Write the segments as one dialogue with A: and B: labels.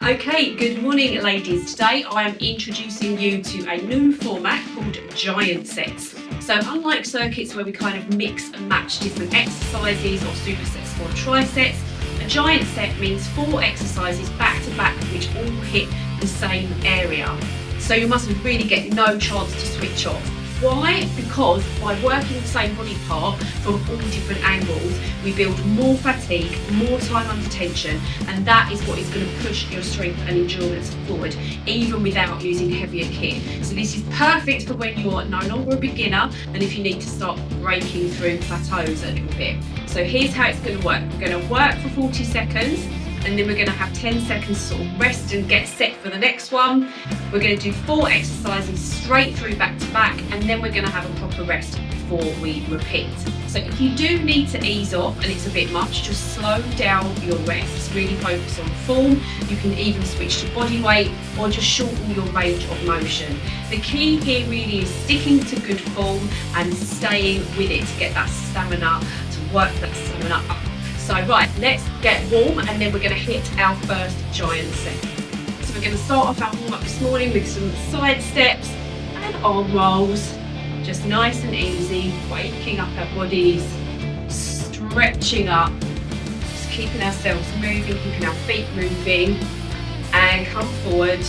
A: Okay, good morning ladies. Today I am introducing you to a new format called giant sets. So unlike circuits where we kind of mix and match different exercises or supersets or trisets, a giant set means 4 exercises back to back which all hit the same area. So you must really get no chance to switch off. Why? Because by working the same body part from all different angles, we build more fatigue, more time under tension, and that is what is going to push your strength and endurance forward, even without using heavier kit. So this is perfect for when you're no longer a beginner and if you need to start breaking through plateaus a little bit. So here's how it's going to work. We're going to work for 40 seconds. And then we're going to have 10 seconds to sort of rest and get set for the next one. We're going to do 4 exercises straight through back to back, and then we're going to have a proper rest before we repeat. So if you do need to ease off and it's a bit much, just slow down your reps, really focus on form. You can even switch to body weight or just shorten your range of motion. The key here really is sticking to good form and staying with it to get that stamina, to work that stamina up. So right, let's get warm and then we're going to hit our first giant set. So we're going to start off our warm up this morning with some side steps and arm rolls. Just nice and easy, waking up our bodies, stretching up, just keeping ourselves moving, keeping our feet moving, and come forward.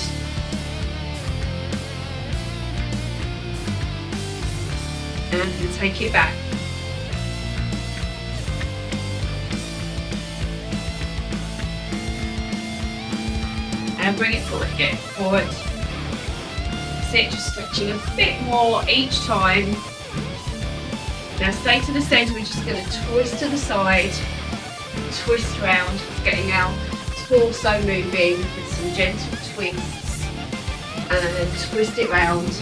A: And then take it back. And bring it forward again, forward. Sit, just stretching a bit more each time. Now stay to the centre, we're just going to twist to the side, twist round, getting our torso moving with some gentle twists. And twist it round.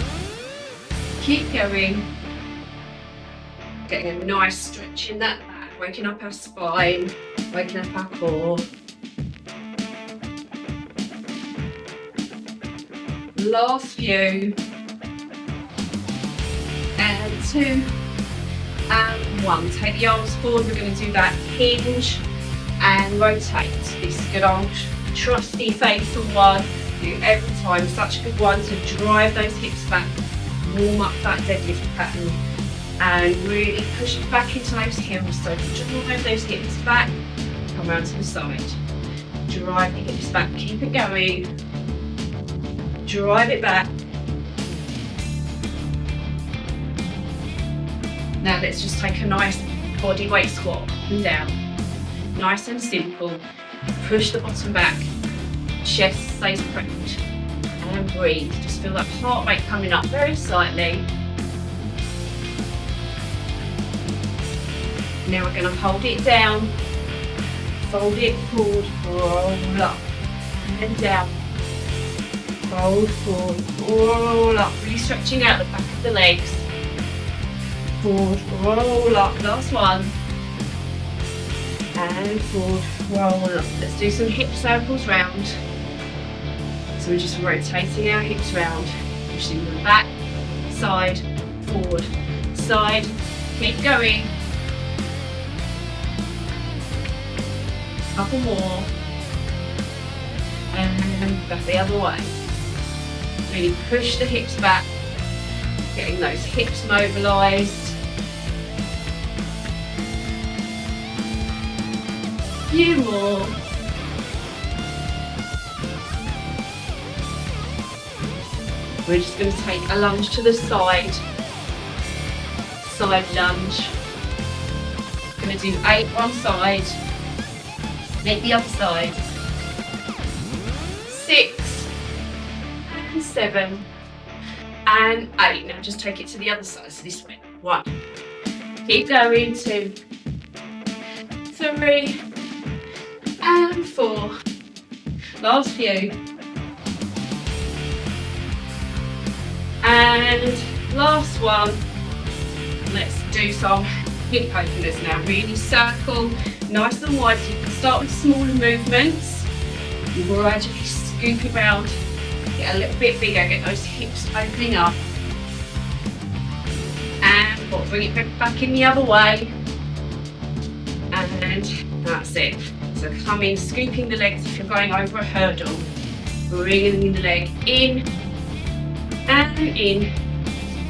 A: Keep going. Getting a nice stretch in that back, waking up our spine, waking up our core. Last few, and 2, and 1. Take the arms forward, we're going to do that hinge and rotate. This good old trusty faithful one, do every time, such a good one to drive those hips back, warm up that deadlift pattern and really push it back into those heels. So drive those hips back, come around to the side, drive the hips back, keep it going. Drive it back. Now let's just take a nice body weight squat up and down. Nice and simple. Push the bottom back. Chest stays prepped. And breathe. Just feel that heart rate coming up very slightly. Now we're going to hold it down. Fold it forward. Roll up. And down. Fold forward, roll up, really stretching out the back of the legs. Forward, roll up, last one. And forward, roll up. Let's do some hip circles round. So we're just rotating our hips round, pushing them back, side, forward, side. Keep going. Couple more. And back the other way. Really push the hips back, getting those hips mobilised. Few more. We're just going to take a lunge to the side. Side lunge. Going to do 8 one side, 8 the other side. 6. 7 and 8. Now just take it to the other side, so this way. 1. Keep going. 2, 3 and 4. Last few. And last one. Let's do some hip openers now. Really circle, nice and wide. So you can start with smaller movements. You gradually scoop it round. Get a little bit bigger, get those hips opening up. And we'll bring it back in the other way. And that's it. So come in, scooping the legs if you're going over a hurdle. Bringing the leg in and in.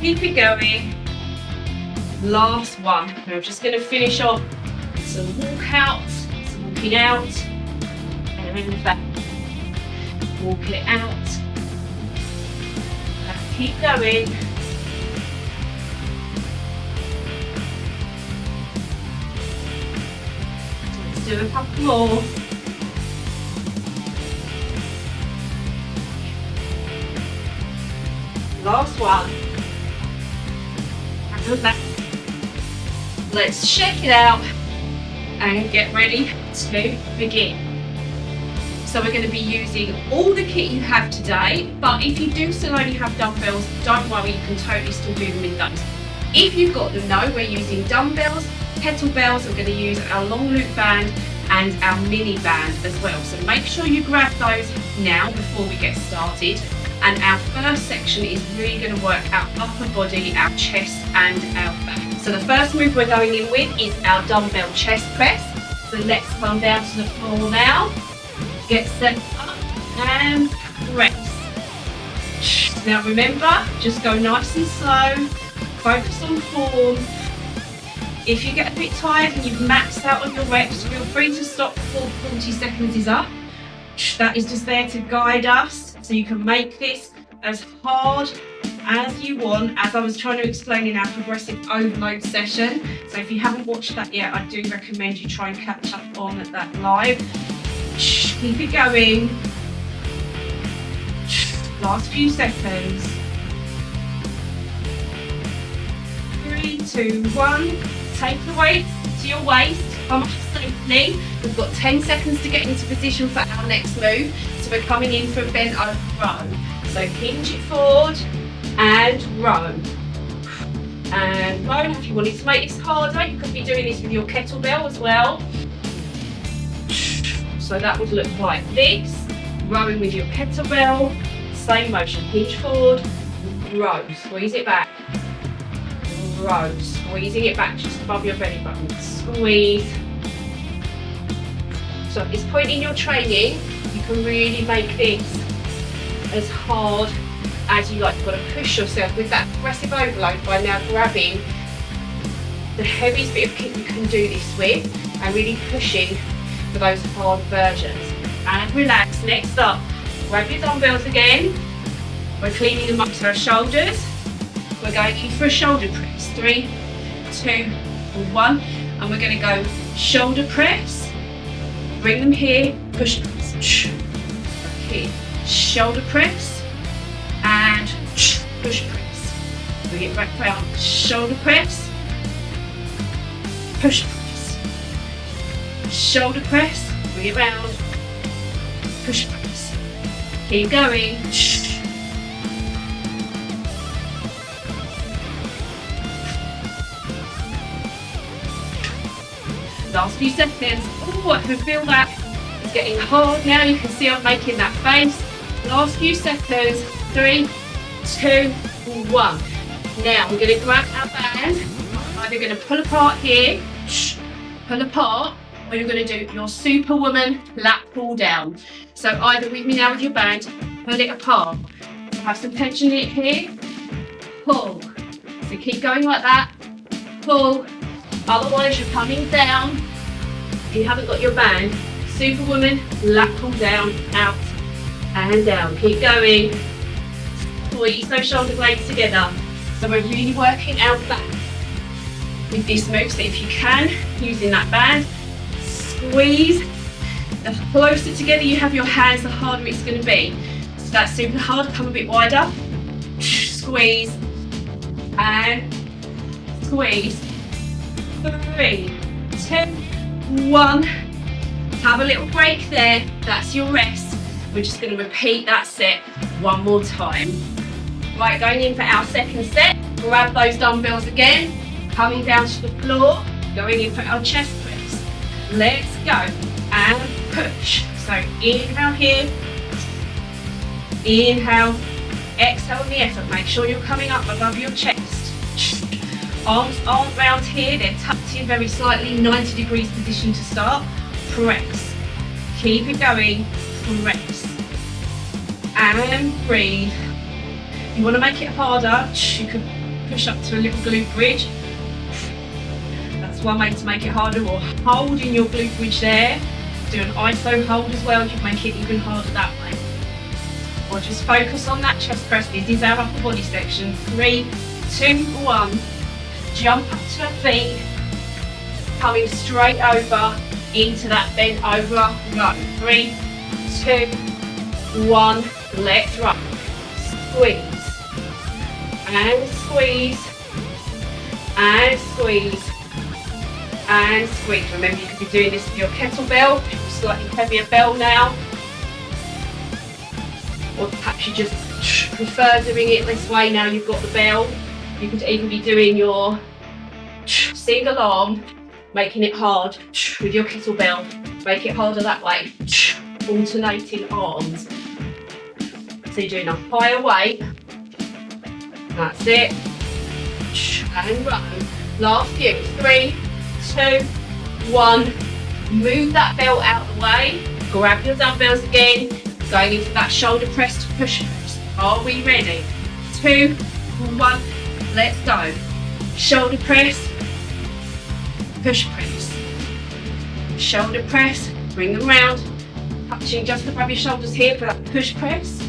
A: Keep it going. Last one. Now I'm just going to finish off some walkouts, some walking out, and back. Walk it out. Now keep going. Let's do a couple more. Last one. And back. Let's check it out and get ready to begin. So we're going to be using all the kit you have today, but if you do still only have dumbbells, don't worry, you can totally still do them in those. If you've got them though, we're using dumbbells, kettlebells, we're going to use our long loop band and our mini band as well. So make sure you grab those now before we get started. And our first section is really going to work our upper body, our chest and our back. So the first move we're going in with is our dumbbell chest press. So let's come down to the floor now. Get set up and press. Now remember, just go nice and slow, focus on form. If you get a bit tired and you've maxed out on your reps, feel free to stop before 40 seconds is up. That is just there to guide us, so you can make this as hard as you want, as I was trying to explain in our progressive overload session. So if you haven't watched that yet, I do recommend you try and catch up on that live. Keep it going. Last few seconds. 3, 2, 1. Take the weight to your waist. Come up safely. We've got 10 seconds to get into position for our next move. So we're coming in for a bent over row. So hinge it forward and row. And row. If you wanted to make this harder, you could be doing this with your kettlebell as well. So that would look like this. Rowing with your kettlebell. Same motion. Hinge forward, row. Squeeze it back. Row. Squeezing it back just above your belly button. Squeeze. So at this point in your training, you can really make this as hard as you like. You've got to push yourself with that progressive overload by now grabbing the heaviest bit of kit you can do this with and really pushing for those hard versions. And relax. Next up, grab your dumbbells again. We're cleaning them up to our shoulders. We're going in for a shoulder press. 3, 2, 1. And we're going to go shoulder press. Bring them here, push press. Here, shoulder press and push press. Bring it back round. Shoulder press, push press. Shoulder press, bring it round, push press. Keep going. Last few seconds. Oh, I can feel that. It's getting hard now. You can see I'm making that face. Last few seconds. 3, 2, 1. Now we're going to grab our band. I'm either going to pull apart here, pull apart, or you're going to do your Superwoman lat pull down. So either with me now with your band, pull it apart. Have some tension in it here. Pull. So keep going like that. Pull. Otherwise you're coming down. If you haven't got your band, Superwoman, lat pull down, out and down. Keep going. Squeeze those shoulder blades together. So we're really working our back with this move. So if you can, using that band, squeeze. The closer together you have your hands, the harder it's going to be. So that's super hard. Come a bit wider. Squeeze and squeeze. 3, 2, 1. Have a little break there. That's your rest. We're just going to repeat that set one more time. Right, going in for our second set. Grab those dumbbells again. Coming down to the floor. Going in for our chest press. Let's go. And push. So inhale here. Inhale. Exhale on the effort. Make sure you're coming up above your chest. Arms aren't round here, they're tucked in very slightly, 90 degrees position to start. Press. Keep it going. Press. and breathe. You want to make it harder, you could push up to a little glute bridge. That's one way to make it harder, or hold in your glute bridge there. Do an ISO hold as well, you can make it even harder that way. Or just focus on that chest press. This is our upper body section. 3, 2, 1. Jump up to our feet, coming straight over into that bent over row. 3, 2, 1. Let's roll. Squeeze and squeeze and squeeze and squeeze. Remember, you could be doing this with your kettlebell, slightly heavier bell now, or perhaps you just prefer doing it this way now you've got the bell. You could even be doing your single arm, making it hard with your kettlebell. Make it harder that way. Alternating arms. So you're doing a higher weight. That's it. And row. Last few. 3, 2, 1. Move that belt out of the way. Grab your dumbbells again. Going into that shoulder press to push press. Are we ready? 2, 1. Let's go. Shoulder press. Push press. Shoulder press. Bring them round. Touching just above your shoulders here for that push press.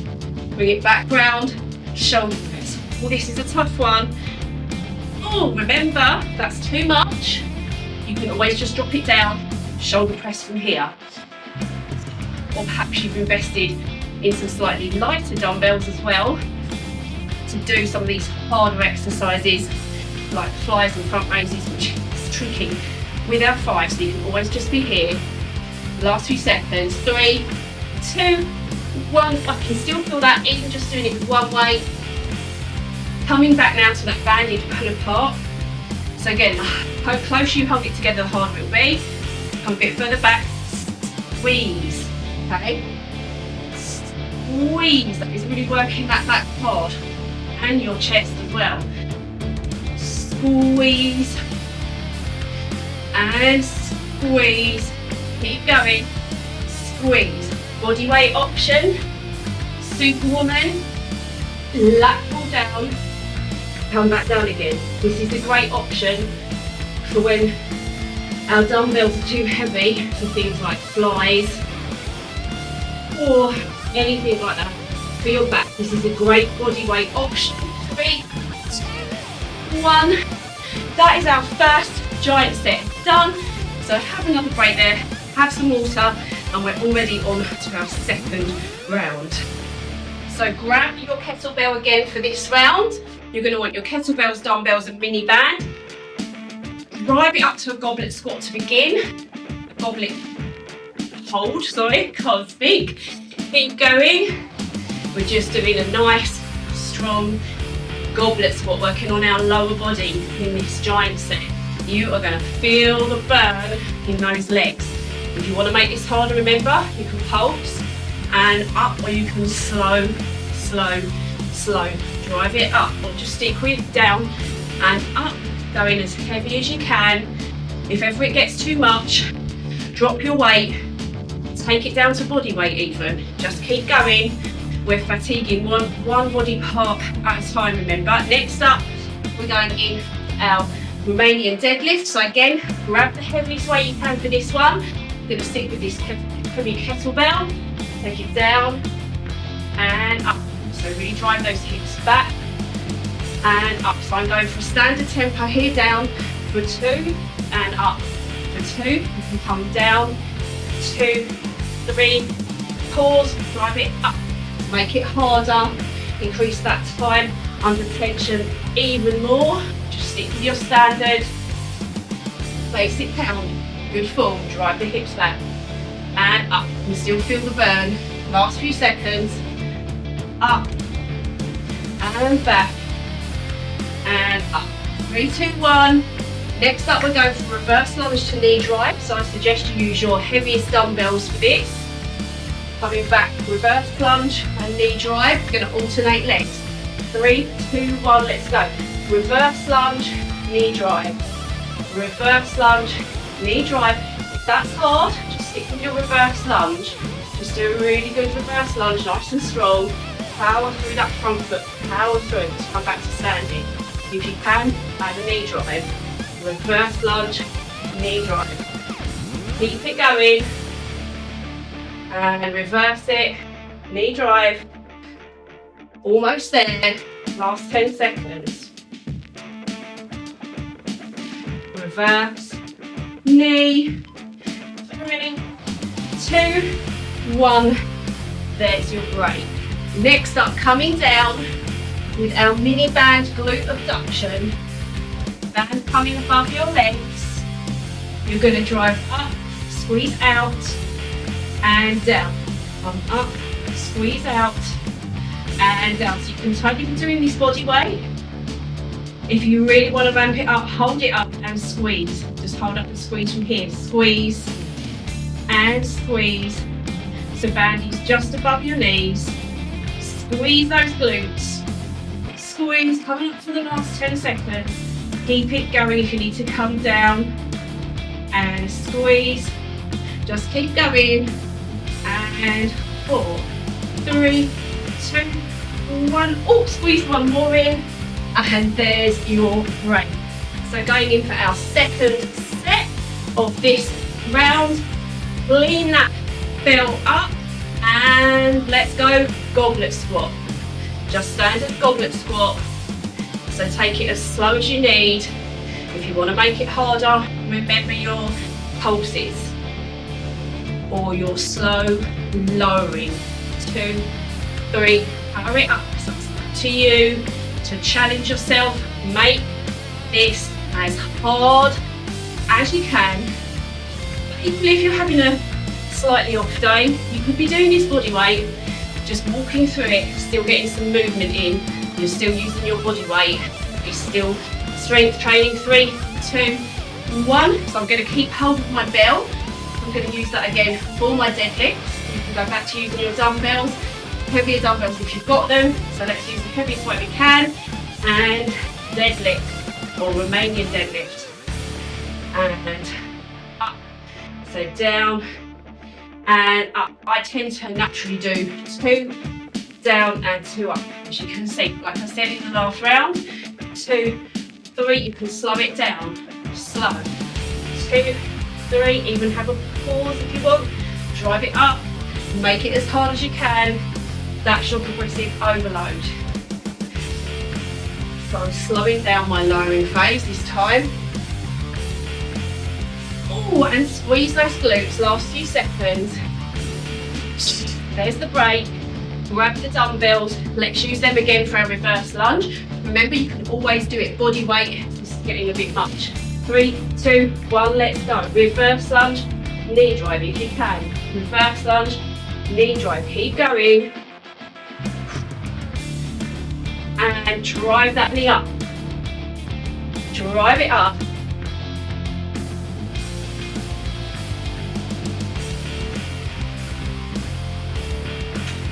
A: Bring it back round. Shoulder press. Well, this is a tough one. Oh, remember, that's too much. You can always just drop it down. Shoulder press from here. Or perhaps you've invested in some slightly lighter dumbbells as well to do some of these harder exercises like flies and front raises, which is tricky with our 5, so you can always just be here. Last few seconds. 3, 2, 1. I can still feel that even just doing it with one weight. Coming back now to that banded pull apart. So again, how closer you hold it together, the harder it will be. Come a bit further back. Squeeze. Okay? Squeeze. That is really working that back hard. And your chest as well. Squeeze. And squeeze. Keep going. Squeeze. Body weight option. Superwoman. Lateral down. Come back down again. This is a great option for when our dumbbells are too heavy for things like flies or anything like that. For your back, this is a great body weight option. 3, 2, 1. That is our first giant set done. So have another break there, have some water, and we're already on to our second round. So grab your kettlebell again for this round. You're going to want your kettlebells, dumbbells, and mini band. Drive it up to a goblet squat to begin. A goblet hold, can't speak. Keep going. We're just doing a nice, strong goblet squat, working on our lower body in this giant set. You are going to feel the burn in those legs. If you want to make this harder, remember, you can pulse and up, or you can slow. Drive it up, or just stick with down and up, going as heavy as you can. If ever it gets too much, drop your weight, take it down to body weight even. Just keep going. We're fatiguing one body part at a time, remember. Next up, we're going in our Romanian deadlift. So again, grab the heaviest weight you can for this one. I'm going to stick with this heavy kettlebell. Take it down and up. So really drive those hips back and up. So I'm going for a standard tempo here, down for 2 and up for 2. You can come down, 2, 3, pause, drive it up. Make it harder, increase that time under tension even more. Just stick with your standard basic pound. Good form, drive the hips back and up. You still feel the burn. Last few seconds. Up and back and up. 3, 2, 1. Next up, we're going for reverse lunge to knee drive. So I suggest you use your heaviest dumbbells for this. Coming back, reverse lunge and knee drive. We're going to alternate legs. 3, 2, 1, let's go. Reverse lunge, knee drive. Reverse lunge, knee drive. If that's hard, just stick with your reverse lunge. Just do a really good reverse lunge, nice and strong. power through that front foot, power through, just come back to standing. If you can, add a knee drive, reverse lunge, knee drive. Keep it going, and reverse it, knee drive. Almost there, last 10 seconds. Reverse, knee, 3, 2, 1. There's your break. Next up, coming down with our mini band glute abduction. Band coming above your legs. You're going to drive up, squeeze out, and down. Come up, squeeze out, and down. So you can totally be doing this body weight. If you really want to ramp it up, hold it up and squeeze. Just hold up and squeeze from here. Squeeze and squeeze. So band is just above your knees. Squeeze those glutes. Squeeze, coming up for the last 10 seconds. Keep it going if you need to come down. And squeeze. Just keep going. And 4, 3, 2, 1. Oh, squeeze one more in. And there's your break. So going in for our second set of this round. Lean that belt up and let's go goblet squat. Just standard goblet squat. So take it as slow as you need. If you want to make it harder, remember your pulses or your slow lowering. 2, 3, power it up. So it's up to you to challenge yourself. Make this as hard as you can. But equally, if you're having a slightly off day, you could be doing this body weight, just walking through it, still getting some movement in. You're still using your body weight. It's still strength training. 3, 2, 1. So I'm going to keep hold of my belt. I'm going to use that again for my deadlifts. You can go back to using your dumbbells, heavier dumbbells if you've got them. So let's use the heaviest weight we can. And deadlift or Romanian deadlift. And up. So down and up. I tend to naturally do 2 down and 2 up. As you can see, like I said in the last round, 2, 3, you can slow it down. Slow. 2, 3, even have a pause if you want. Drive it up. Make it as hard as you can. That's your progressive overload. So I'm slowing down my lowering phase this time. Oh, and squeeze those glutes, last few seconds. There's the break. Grab the dumbbells. Let's use them again for our reverse lunge. Remember, you can always do it body weight. This is getting a bit much. 3, 2, 1, let's go. Reverse lunge, knee drive if you can. Reverse lunge, knee drive. Keep going. And drive that knee up. Drive it up.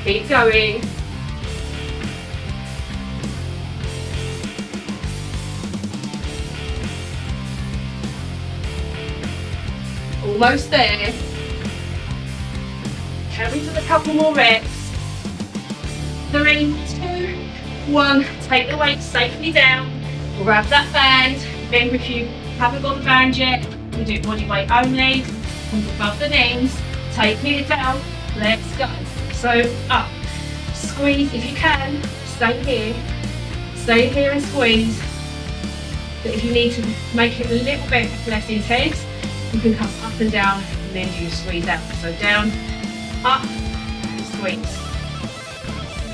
A: Keep going. Almost there. Carry to a couple more reps. 3, 2, 1. Take the weight safely down. Grab that band. Remember, if you haven't got the band yet, you can do body weight only. Come above the knees. Take it down. Let's go. So up. Squeeze if you can. Stay here. Stay here and squeeze. But if you need to make it a little bit less intense, you can come up and down and then do squeeze out. So down, up, and squeeze.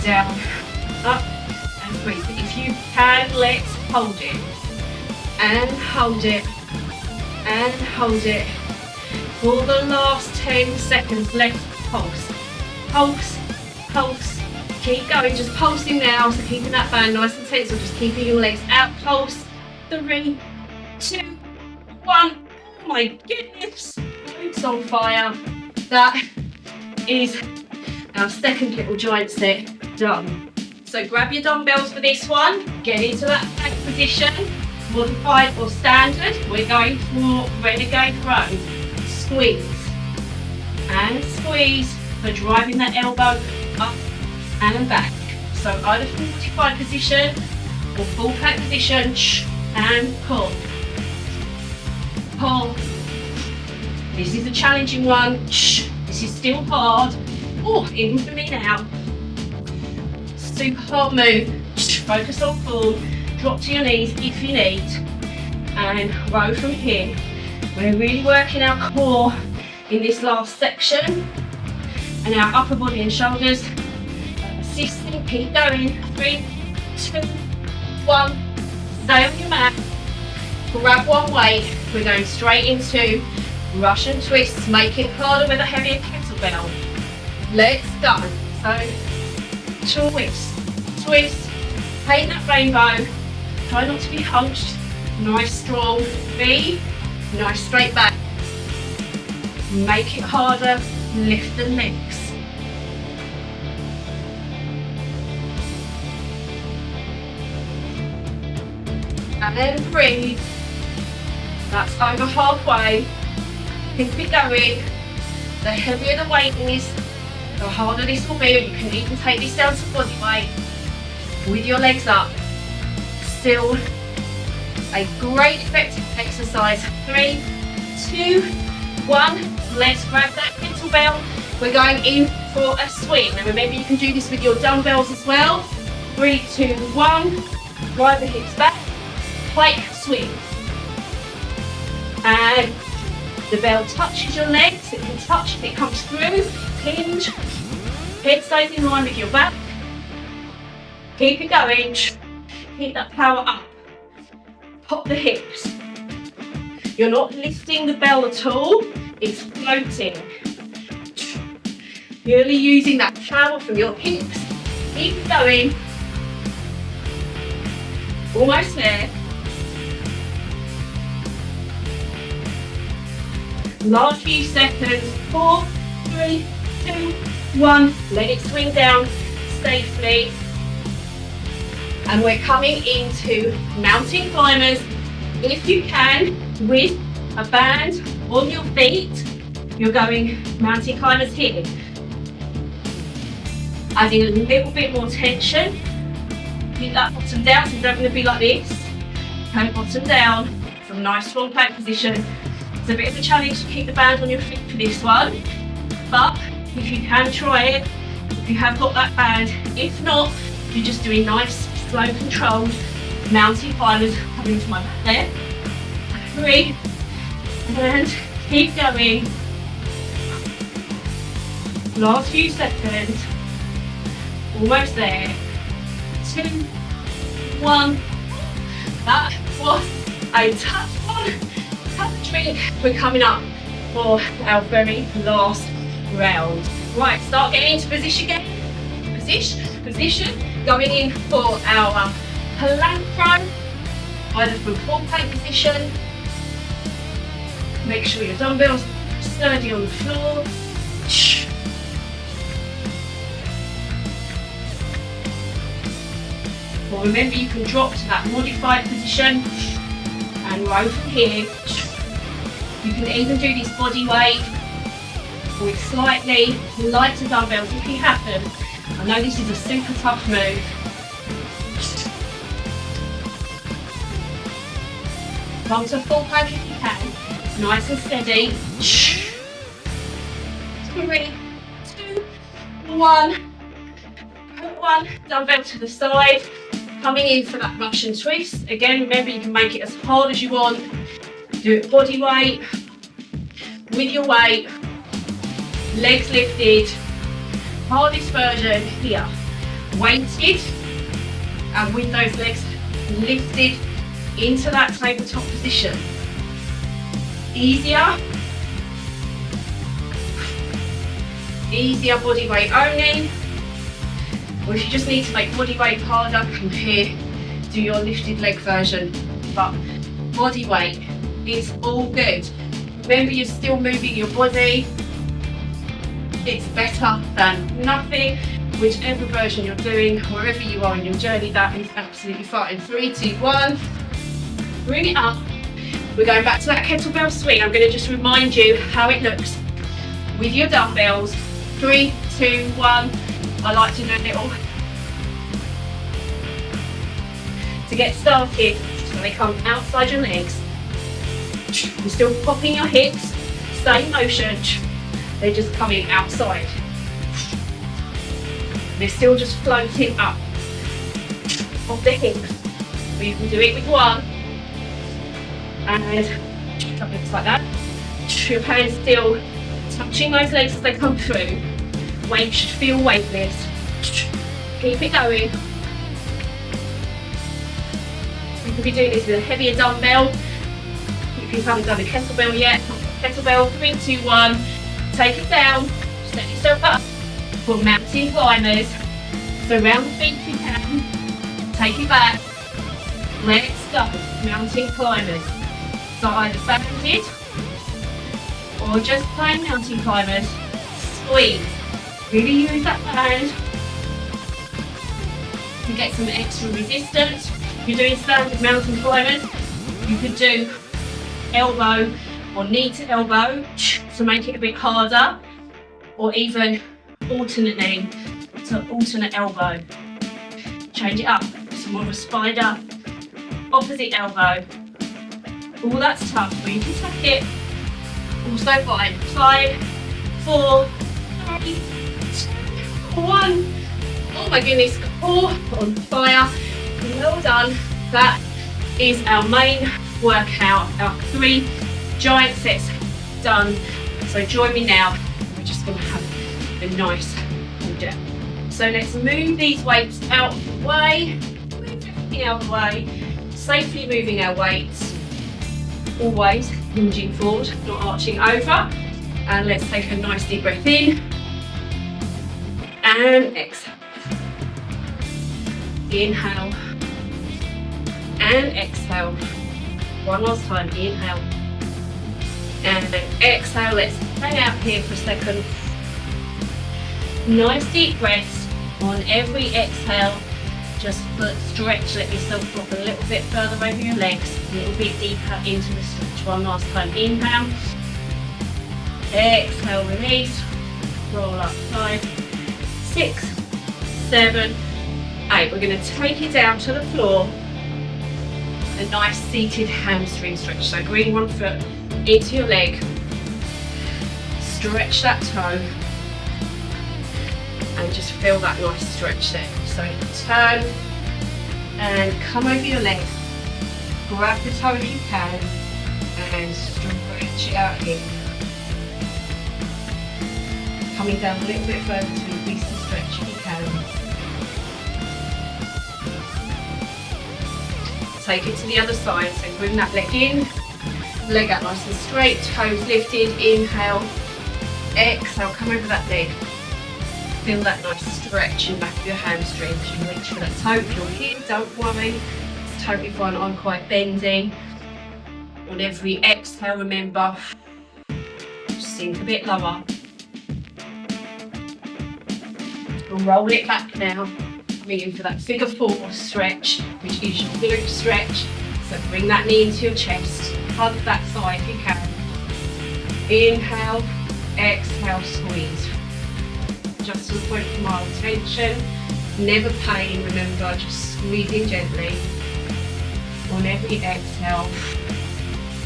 A: Down, up, and squeeze. But if you can, let's hold it. And hold it. And hold it. For the last 10 seconds, let's pulse. Pulse, pulse. Keep going, just pulsing now. So keeping that band nice and tense, or just keeping your legs out. Pulse. 3, 2, 1. Oh my goodness, it's on fire. That is our second little giant set done. So grab your dumbbells for this one, get into that plank position, modified or standard. We're going for renegade row. Squeeze and squeeze. So driving that elbow up and back. So either from modified position or full plank position, and pull. Pull. This is a challenging one. This is still hard. Oh, even for me now. Super hard move. Focus on pull. Drop to your knees if you need. And row from here. We're really working our core in this last section. And our upper body and shoulders. Assisting, keep going. 3, 2, 1. Stay on your mat. Grab one weight. We're going straight into Russian twists. Make it harder with a heavier kettlebell. Let's go. So, twist, paint that rainbow. Try not to be hunched. Nice strong V, nice straight back. Make it harder, lift the legs. And then breathe. That's over halfway. Keep it going. The heavier the weight is, the harder this will be. You can even take this down to body weight with your legs up. Still a great effective exercise. 3, 2, 1. Let's grab that kettlebell. We're going in for a swing. And remember, you can do this with your dumbbells as well. 3, 2, 1. Drive the hips back. Plank swing. And the bell touches your legs. It can touch if it comes through. Hinge. Head stays in line with your back. Keep it going. Keep that power up. Pop the hips. You're not lifting the bell at all. It's floating. You're only using that power from your hips. Keep it going. Almost there. Last few seconds. 4, 3, 2, 1. Let it swing down safely. And we're coming into mountain climbers. If you can, with a band on your feet, you're going mountain climbers here. Adding a little bit more tension. Keep that bottom down, so you don't want to be like this. Okay, bottom down, some nice strong plank position. It's a bit of a challenge to keep the band on your feet for this one, but if you can try it, if you have got that band. If not, you're just doing nice, slow, controlled mountain climbers. Coming to my back there. 3, and keep going. Last few seconds. Almost there. 2, 1. That was a tough one. Tough drink. We're coming up for our very last round. Right, start getting into position again. Position. Going in for our plank row. Either from full plank position. Make sure your dumbbells are sturdy on the floor. Or remember, you can drop to that modified position and row from here. You can even do this body weight with slightly lighter dumbbells if you have them. I know this is a super tough move. Come to full plank if you can. Nice and steady. 3, 2, 1. Put one dumbbell to the side. Coming in for that Russian twist. Again, remember, you can make it as hard as you want. Do it body weight, with your weight, legs lifted. Hardest version here. Weighted, and with those legs lifted into that tabletop position. Easier body weight only. Or if you just need to make body weight harder, come here, do your lifted leg version. But body weight, it's all good. Remember, you're still moving your body. It's better than nothing. Whichever version you're doing, wherever you are in your journey, that is absolutely fine. 3, 2, 1. Bring it up. We're going back to that kettlebell swing. I'm going to just remind you how it looks with your dumbbells. 3, 2, 1. I like to do a little to get started. So they come outside your legs. You're still popping your hips, same motion. They're just coming outside. They're still just floating up off the hips. So you can do it with one. And something like that. Your hands still touching those legs as they come through. Weight should feel weightless. Keep it going. You could be doing this with a heavier dumbbell. If you haven't done a kettlebell yet, kettlebell, 3, 2, 1. Take it down, set yourself up for mountain climbers. So round the feet if you can. Take it back. Let's go. Mountain climbers. So either banded or just plain mountain climbers. Squeeze. Really use that band to get some extra resistance. If you're doing standard mountain climbers, you could do elbow or knee to elbow to make it a bit harder, or even alternate knee to alternate elbow. Change it up, so more of a spider, opposite elbow. All that's tough, but you can take it. Also fine. 5, 4, 3, 2, 1. Oh my goodness, core on fire. Well done. That is our main workout, our 3 giant sets done. So join me now. We're just going to have a nice cool down. So let's move these weights out of the way. Move everything out of the way. Safely moving our weights. Always hinging forward, not arching over. And let's take a nice deep breath in. And exhale. Inhale. And exhale. One last time. Inhale. And then exhale. Let's hang out here for a second. Nice deep breaths on every exhale. Just stretch, let yourself drop a little bit further over your legs, a little bit deeper into the stretch. One last time. Inhale. Exhale, release. Roll up. 5, 6, 7, 8. We're going to take it down to the floor. A nice seated hamstring stretch. So bring one foot into your leg. Stretch that toe. And just feel that nice stretch there. So turn and come over your leg. Grab the toe if you can and stretch it out here. Coming down a little bit further to increase the stretch if you can. Take it to the other side. So bring that leg in, leg out nice and straight, toes lifted. Inhale, exhale, come over that leg. Feel that nice stretch in back of your hamstrings. You reach for that toe. If you're here, don't worry. It's totally fine. I'm quite bendy. On every exhale, remember, sink a bit lower. Roll it back now. Coming in for that figure 4 stretch, which is your glute stretch. So bring that knee into your chest. Hug that thigh if you can. Inhale, exhale, squeeze. Just to point for mild tension, never pain, remember, just squeezing gently. On every exhale,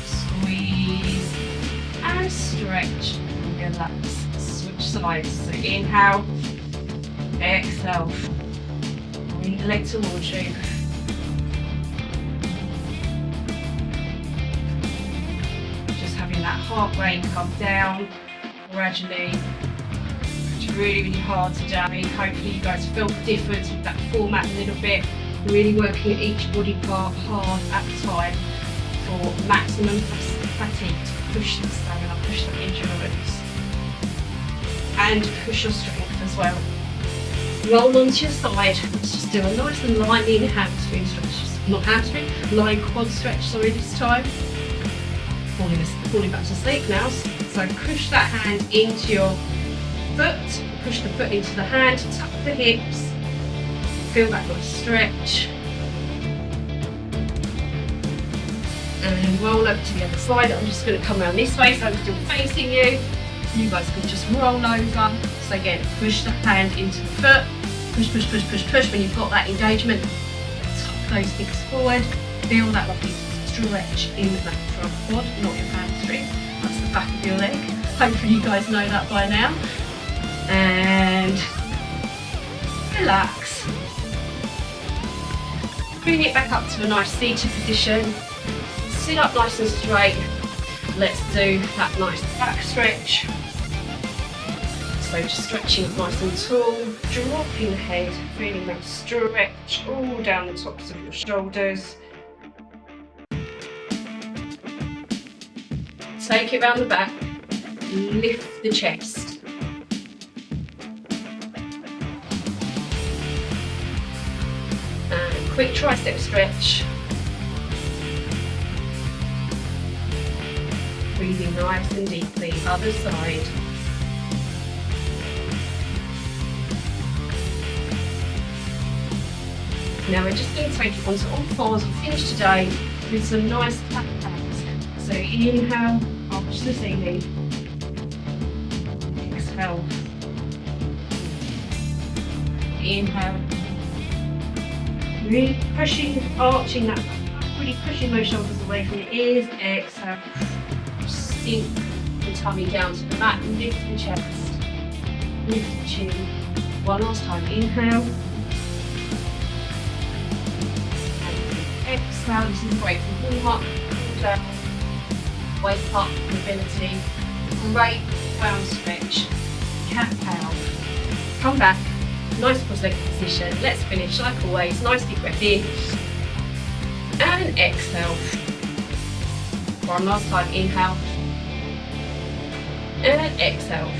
A: squeeze and stretch and relax. Switch sides. So inhale, exhale, bring the leg towards you. Just having that heart rate come down gradually. Really hard today. Hopefully you guys feel the difference with that format a little bit. Really working at each body part hard at the time for maximum fatigue to push the stamina, push the endurance and push your strength as well. Roll onto your side. Let's just do a nice and light lean hamstring stretch. Not hamstring, lying quad stretch, sorry, this time. Falling back to sleep now. So push that hand into your foot, push the foot into the hand, tuck the hips, feel that nice stretch, and roll over to the other side. I'm just going to come around this way so I'm still facing you. You guys can just roll over. So again, push the hand into the foot, push, push, push, push, push. When you've got that engagement, tuck those hips forward. Feel that lovely stretch in that front quad, not your hamstring. That's the back of your leg. Hopefully you guys know that by now. And relax. Bring it back up to a nice seated position. Sit up nice and straight. Let's do that nice back stretch. So just stretching up nice and tall, dropping the head, feeling that stretch all down the tops of your shoulders. Take it round the back, lift the chest. And quick tricep stretch. Breathing nice and deeply, other side. Now we're just going to take it onto all fours and finish today with some nice plateaus. So inhale, arch to the ceiling. Exhale. Inhale. Really pushing, arching that back, really pushing those shoulders away from your ears. Exhale. Sink the tummy down to the mat, lift the chest, lift the chin. One last time, inhale. Exhale, this is great for warm up, cool down, wake up, mobility, great round stretch, cat-cow. Come back, nice cross-legged position. Let's finish like always, nice deep breath in and exhale. One last time, inhale and exhale.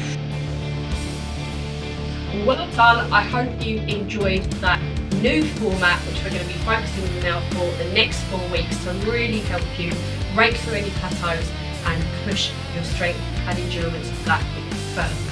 A: Well done, I hope you enjoyed that new format which we're going to be focusing on now for the next 4 weeks to really help you break through any plateaus and push your strength and endurance that bit further.